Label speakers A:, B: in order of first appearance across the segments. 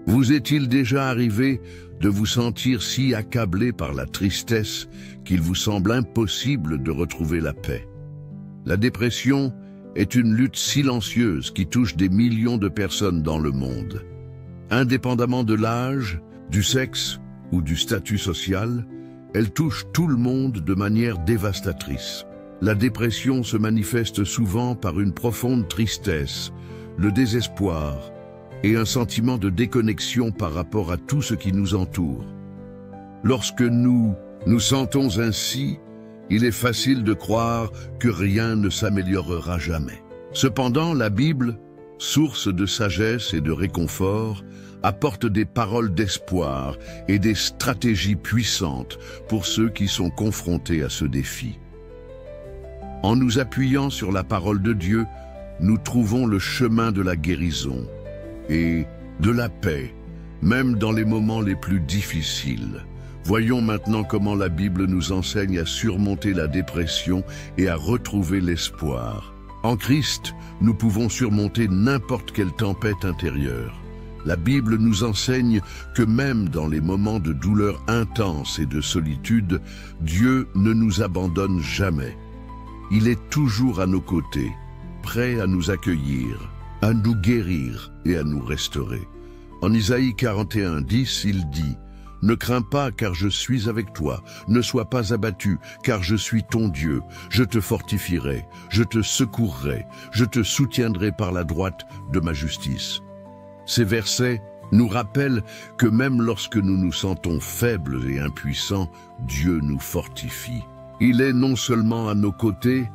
A: Vous est-il déjà arrivé de vous sentir si accablé par la tristesse qu'il vous semble impossible de retrouver la paix? La dépression est une lutte silencieuse qui touche des millions de personnes dans le monde. Indépendamment de l'âge, du sexe ou du statut social, elle touche tout le monde de manière dévastatrice. La dépression se manifeste souvent par une profonde tristesse, le désespoir et un sentiment de déconnexion par rapport à tout ce qui nous entoure. Lorsque nous nous sentons ainsi, il est facile de croire que rien ne s'améliorera jamais. Cependant, la Bible, source de sagesse et de réconfort, apporte des paroles d'espoir et des stratégies puissantes pour ceux qui sont confrontés à ce défi. En nous appuyant sur la parole de Dieu, nous trouvons le chemin de la guérison et de la paix, même dans les moments les plus difficiles. Voyons maintenant comment la Bible nous enseigne à surmonter la dépression et à retrouver l'espoir. En Christ, nous pouvons surmonter n'importe quelle tempête intérieure. La Bible nous enseigne que même dans les moments de douleur intense et de solitude, Dieu ne nous abandonne jamais. Il est toujours à nos côtés, prêt à nous accueillir, à nous guérir et à nous restaurer. En Isaïe 41:10, il dit « Ne crains pas, car je suis avec toi. Ne sois pas abattu, car je suis ton Dieu. Je te fortifierai, je te secourrai, je te soutiendrai par la droite de ma justice. » Ces versets nous rappellent que même lorsque nous nous sentons faibles et impuissants, Dieu nous fortifie. Il est non seulement à nos côtés,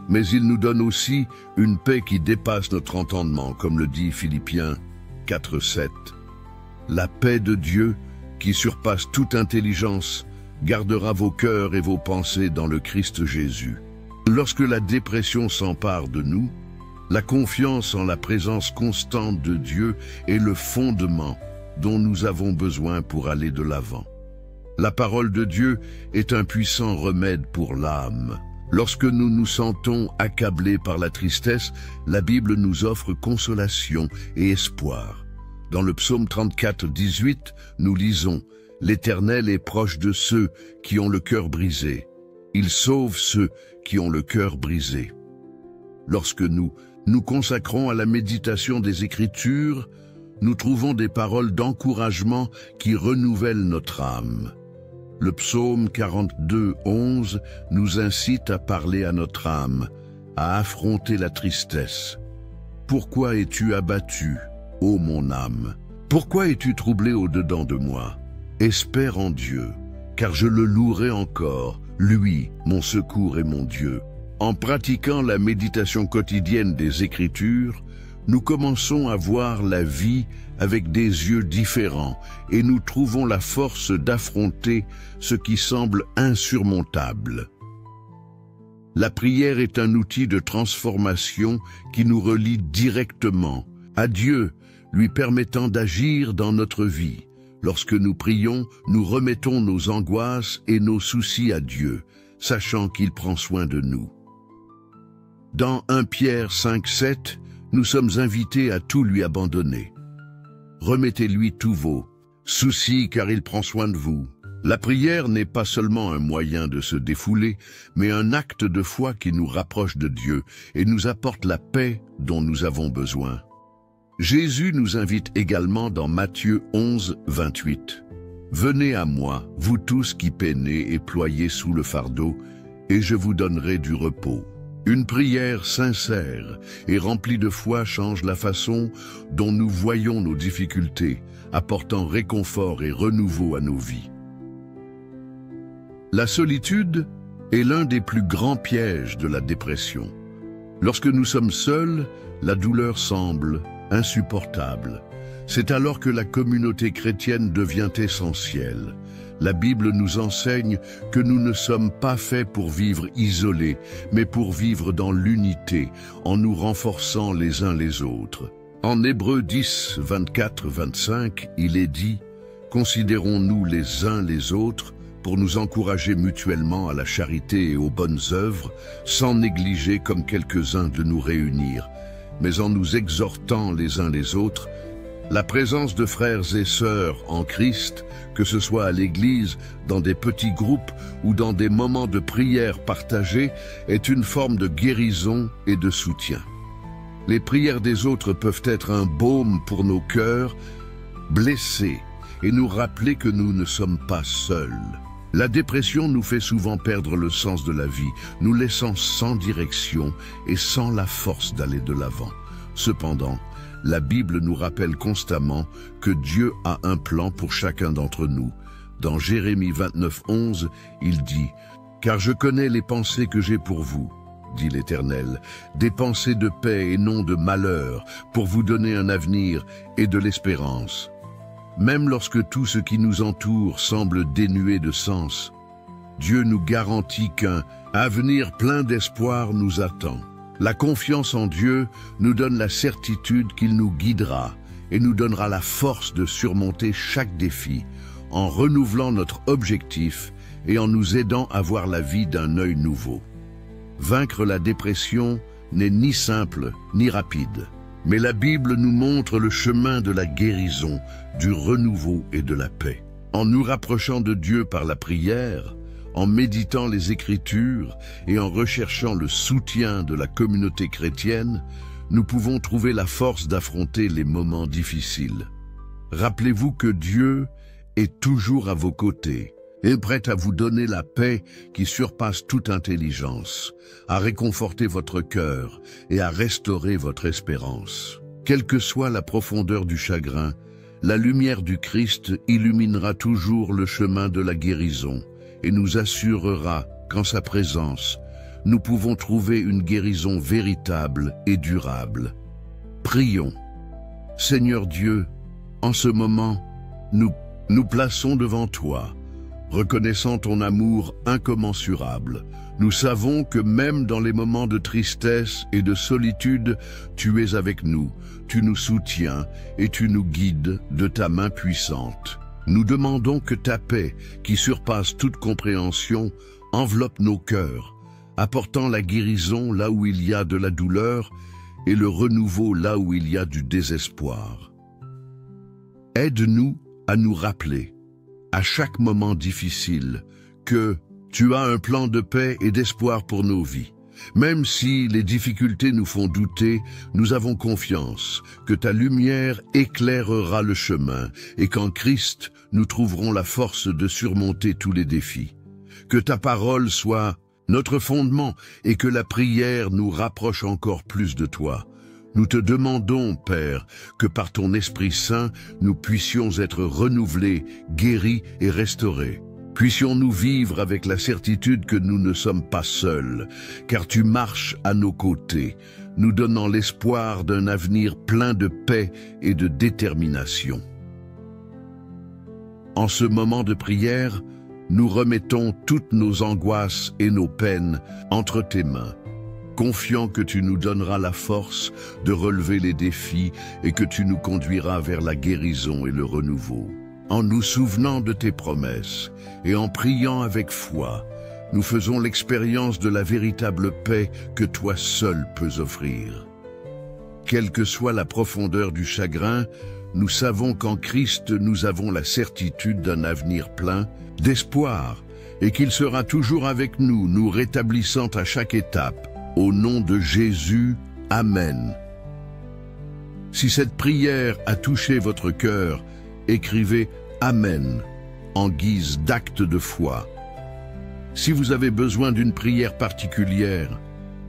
A: mais il nous donne aussi une paix qui dépasse notre entendement, comme le dit Philippiens 4:7. La paix de Dieu, qui surpasse toute intelligence, gardera vos cœurs et vos pensées dans le Christ Jésus. Lorsque la dépression s'empare de nous, la confiance en la présence constante de Dieu est le fondement dont nous avons besoin pour aller de l'avant. La parole de Dieu est un puissant remède pour l'âme. Lorsque nous nous sentons accablés par la tristesse, la Bible nous offre consolation et espoir. Dans le psaume 34:18, nous lisons « L'Éternel est proche de ceux qui ont le cœur brisé. Il sauve ceux qui ont le cœur brisé. » Lorsque nous nous consacrons à la méditation des Écritures, nous trouvons des paroles d'encouragement qui renouvellent notre âme. Le psaume 42:11 nous incite à parler à notre âme, à affronter la tristesse. « Pourquoi es-tu abattu, ô mon âme? Pourquoi es-tu troublé au-dedans de moi? Espère en Dieu, car je le louerai encore, lui, mon secours et mon Dieu. » En pratiquant la méditation quotidienne des Écritures, nous commençons à voir la vie avec des yeux différents et nous trouvons la force d'affronter ce qui semble insurmontable. La prière est un outil de transformation qui nous relie directement à Dieu, lui permettant d'agir dans notre vie. Lorsque nous prions, nous remettons nos angoisses et nos soucis à Dieu, sachant qu'il prend soin de nous. Dans 1 Pierre 5:7, nous sommes invités à tout lui abandonner. Remettez-lui tous vos soucis car il prend soin de vous. La prière n'est pas seulement un moyen de se défouler, mais un acte de foi qui nous rapproche de Dieu et nous apporte la paix dont nous avons besoin. Jésus nous invite également dans Matthieu 11:28. « Venez à moi, vous tous qui peinez et ployez sous le fardeau, et je vous donnerai du repos. » Une prière sincère et remplie de foi change la façon dont nous voyons nos difficultés, apportant réconfort et renouveau à nos vies. La solitude est l'un des plus grands pièges de la dépression. Lorsque nous sommes seuls, la douleur semble insupportable. C'est alors que la communauté chrétienne devient essentielle. La Bible nous enseigne que nous ne sommes pas faits pour vivre isolés, mais pour vivre dans l'unité, en nous renforçant les uns les autres. En Hébreux 10, 24-25, il est dit « Considérons-nous les uns les autres pour nous encourager mutuellement à la charité et aux bonnes œuvres, sans négliger comme quelques-uns de nous réunir, mais en nous exhortant les uns les autres, La présence de frères et sœurs en Christ, que ce soit à l'église, dans des petits groupes ou dans des moments de prière partagés, est une forme de guérison et de soutien. Les prières des autres peuvent être un baume pour nos cœurs blessés et nous rappeler que nous ne sommes pas seuls. La dépression nous fait souvent perdre le sens de la vie, nous laissant sans direction et sans la force d'aller de l'avant. Cependant, la Bible nous rappelle constamment que Dieu a un plan pour chacun d'entre nous. Dans Jérémie 29:11, il dit « Car je connais les pensées que j'ai pour vous, dit l'Éternel, des pensées de paix et non de malheur, pour vous donner un avenir et de l'espérance. » Même lorsque tout ce qui nous entoure semble dénué de sens, Dieu nous garantit qu'un avenir plein d'espoir nous attend. La confiance en Dieu nous donne la certitude qu'il nous guidera et nous donnera la force de surmonter chaque défi en renouvelant notre objectif et en nous aidant à voir la vie d'un œil nouveau. Vaincre la dépression n'est ni simple ni rapide, mais la Bible nous montre le chemin de la guérison, du renouveau et de la paix. En nous rapprochant de Dieu par la prière, en méditant les Écritures et en recherchant le soutien de la communauté chrétienne, nous pouvons trouver la force d'affronter les moments difficiles. Rappelez-vous que Dieu est toujours à vos côtés et prêt à vous donner la paix qui surpasse toute intelligence, à réconforter votre cœur et à restaurer votre espérance. Quelle que soit la profondeur du chagrin, la lumière du Christ illuminera toujours le chemin de la guérison et nous assurera qu'en sa présence, nous pouvons trouver une guérison véritable et durable. Prions. Seigneur Dieu, en ce moment, nous plaçons devant toi, reconnaissant ton amour incommensurable. Nous savons que même dans les moments de tristesse et de solitude, tu es avec nous, tu nous soutiens et tu nous guides de ta main puissante. Nous demandons que ta paix, qui surpasse toute compréhension, enveloppe nos cœurs, apportant la guérison là où il y a de la douleur et le renouveau là où il y a du désespoir. Aide-nous à nous rappeler, à chaque moment difficile, que tu as un plan de paix et d'espoir pour nos vies. Même si les difficultés nous font douter, nous avons confiance que ta lumière éclairera le chemin et qu'en Christ, nous trouverons la force de surmonter tous les défis. Que ta parole soit notre fondement et que la prière nous rapproche encore plus de toi. Nous te demandons, Père, que par ton Esprit Saint, nous puissions être renouvelés, guéris et restaurés. Puissions-nous vivre avec la certitude que nous ne sommes pas seuls, car tu marches à nos côtés, nous donnant l'espoir d'un avenir plein de paix et de détermination. En ce moment de prière, nous remettons toutes nos angoisses et nos peines entre tes mains, confiant que tu nous donneras la force de relever les défis et que tu nous conduiras vers la guérison et le renouveau. En nous souvenant de tes promesses et en priant avec foi, nous faisons l'expérience de la véritable paix que toi seul peux offrir. Quelle que soit la profondeur du chagrin, nous savons qu'en Christ nous avons la certitude d'un avenir plein d'espoir et qu'il sera toujours avec nous, nous rétablissant à chaque étape. Au nom de Jésus, Amen. Si cette prière a touché votre cœur, écrivez « Amen » en guise d'acte de foi. Si vous avez besoin d'une prière particulière,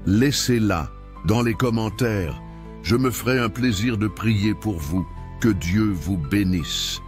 A: laissez-la dans les commentaires. Je me ferai un plaisir de prier pour vous. Que Dieu vous bénisse.